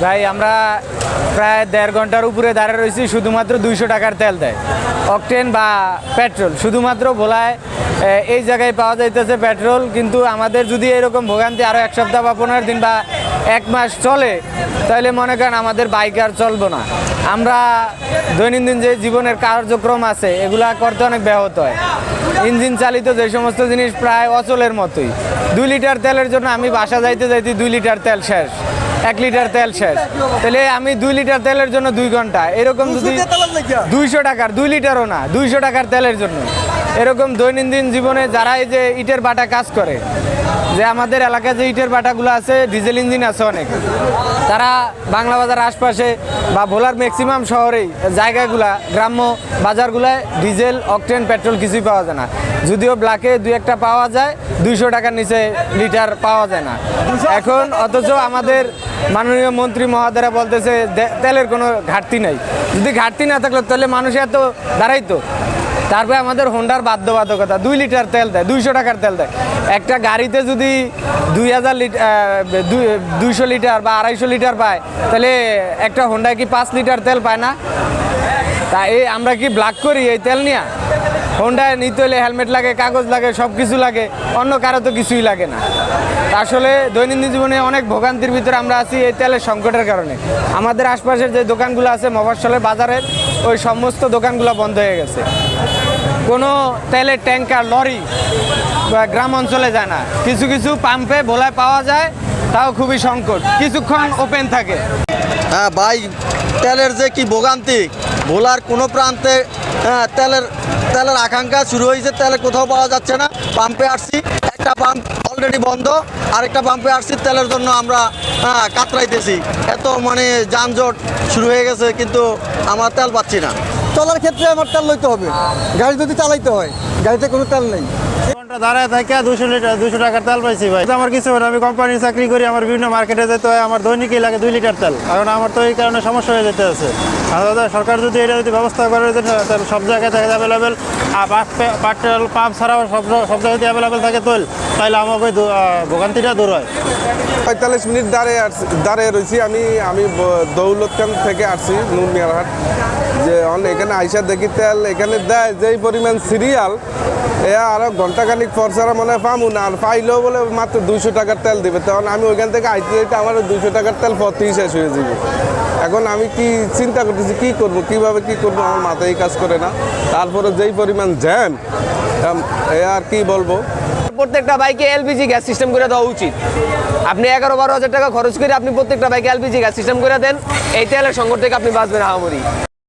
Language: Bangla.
ভাই আমরা প্রায় 1.5 ঘন্টার উপরে দাঁড়িয়ে রয়েছি, শুধুমাত্র 200 টাকার তেল দেয় অকটেন বা পেট্রোল, শুধুমাত্র ভোলায় এই জায়গায় পাওয়া যাইতেছে পেট্রোল। কিন্তু আমাদের যদি এরকম ভোগান্তি আরও 1 সপ্তাহ বা 15 দিন বা 1 মাস চলে, তাহলে মনে করেন আমাদের বাইক আর চলবো না। আমরা দৈনন্দিন যে জীবনের কার্যক্রম আছে এগুলা করতে অনেক ব্যাহত হয়। ইঞ্জিন চালিত যে সমস্ত জিনিস প্রায় অচলের মতোই। 2 লিটার তেলের জন্য আমি বাসা যাইতে 2 লিটার তেল শেষ, 1 লিটার তেল শেষ। তাহলে আমি 2 লিটার তেলের জন্য 2 ঘন্টা, এরকম যদি 200 টাকার, 2 লিটারও না, 200 টাকার তেলের জন্য এরকম দৈনন্দিন জীবনে যারা এই যে ইটের বাটা কাজ করে, যে আমাদের এলাকায় যে ইটের বাটাগুলো আছে, ডিজেল ইঞ্জিন আছে অনেক, তারা বাংলা বাজার আশপাশে বা ভোলার ম্যাক্সিমাম শহরেই জায়গাগুলা, গ্রাম্য বাজারগুলায় ডিজেল অকটেন পেট্রোল কিছুই পাওয়া যায় না। যদিও ব্ল্যাকে 2-1টা পাওয়া যায়, 200 টাকার নিচে লিটার পাওয়া যায় না এখন। অথচ আমাদের মাননীয় মন্ত্রী মহোদয়রা বলতেছে তেলের কোনো ঘাটতি নাই। যদি ঘাটতি না থাকলো তাহলে মানুষ এত দাঁড়াইতো। তারপরে আমাদের হোন্ডার বাধ্যবাধকতা, 2 লিটার তেল দেয়, 200 টাকার তেল দেয়। একটা গাড়িতে যদি 2000 লিটার 200 লিটার বা 250 লিটার পায়, তাহলে একটা হোন্ডায় কি 5 লিটার তেল পায় না? তা আমরা কি ব্ল্যাক করি এই তেল নিয়ে? হোন্ডায় নিতে হলে হেলমেট লাগে, কাগজ লাগে, সব কিছু লাগে, অন্য কারো তো কিছুই লাগে না। আসলে দৈনন্দিন জীবনে অনেক ভোগান্তির ভিতরে আমরা আছি এই তেলের সংকটের কারণে। আমাদের আশপাশের যে দোকানগুলো আছে মফস্বলের বাজারের, ওই সমস্ত দোকানগুলো বন্ধ হয়ে গেছে। কোনো তেলের ট্যাঙ্কার, লরি গ্রাম অঞ্চলে যায় না। কিছু কিছু পাম্পে ভোলায় পাওয়া যায়, তাও খুবই সংকট, কিছুক্ষণ ওপেন থাকে। হ্যাঁ ভাই, তেলের যে কি ভোগান্তি, ভোলার কোনো প্রান্তে তেলের আকাঙ্ক্ষা শুরু হয়েছে, তেলের কোথাও পাওয়া যাচ্ছে না। পাম্পে আসছি, একটা পাম্প অলরেডি বন্ধ, আরেকটা পাম্পে আসছি তেলের জন্য আমরা কাতরাইতেছি। এত মানে যানজট শুরু হয়ে গেছে, কিন্তু আমরা তেল পাচ্ছি না। চলার ক্ষেত্রে আমার তেল লইতে হবে, গাড়ি যদি চালাইতে হয়, গাড়িতে কোনো তেল নেই। দাঁড়ায় থাকে 200 টাকার তেল পাইছি ভাই। আমার কিছু হয় না, আমি কোম্পানির চাকরি করি, আমার বিভিন্ন মার্কেটে যেতে হয়, আমার দৈনিকই লাগে 2 লিটার তেল। এখন আমার তো এই কারণে সমস্যা হয়ে যেতে আছে। সরকার যদি এটা যদি ব্যবস্থা করে সব জায়গায় থাকে অ্যাভেলেবেল, পেট্রোল পাম্প ছাড়াও সব জায়গায় যদি অ্যাভেলেবেল থাকে তেল, তাহলে আমাকে ভোগান্তিটা দূর হয়। 45 মিনিট দাঁড়িয়ে রয়েছি আমি দৌলতখান থেকে আসছি নূর মিয়ারহাট। যে এখানে আইসা দেখি তেল এখানে দেয় যেই পরিমাণ সিরিয়াল, আরও ঘন্টাখানিক পর ছাড়া মনে হয় পামু না, আর পাইলেও বলে মাত্র 200 টাকার তেল দেবে। তখন আমি ওইখান থেকে আইতে যেতে আমার 200 টাকার তেল পথেই শেষ হয়ে যাবে। এখন আমি কি চিন্তা করতেছি, কী করবো, কীভাবে কী করবো, আমার মাথায় কাজ করে না। তারপরে যেই পরিমাণ জ্যাম, আর কি বলবো। প্রত্যেকটা বাইকে এলপিজি গ্যাস সিস্টেম করে দেওয়া উচিত। আপনি 11-12 হাজার টাকা খরচ করে আপনি প্রত্যেকটা বাইকে এলপিজি গ্যাস সিস্টেম করে দেন, এই তেলের সংকট থেকে আপনি বাঁচবেন আহামরি।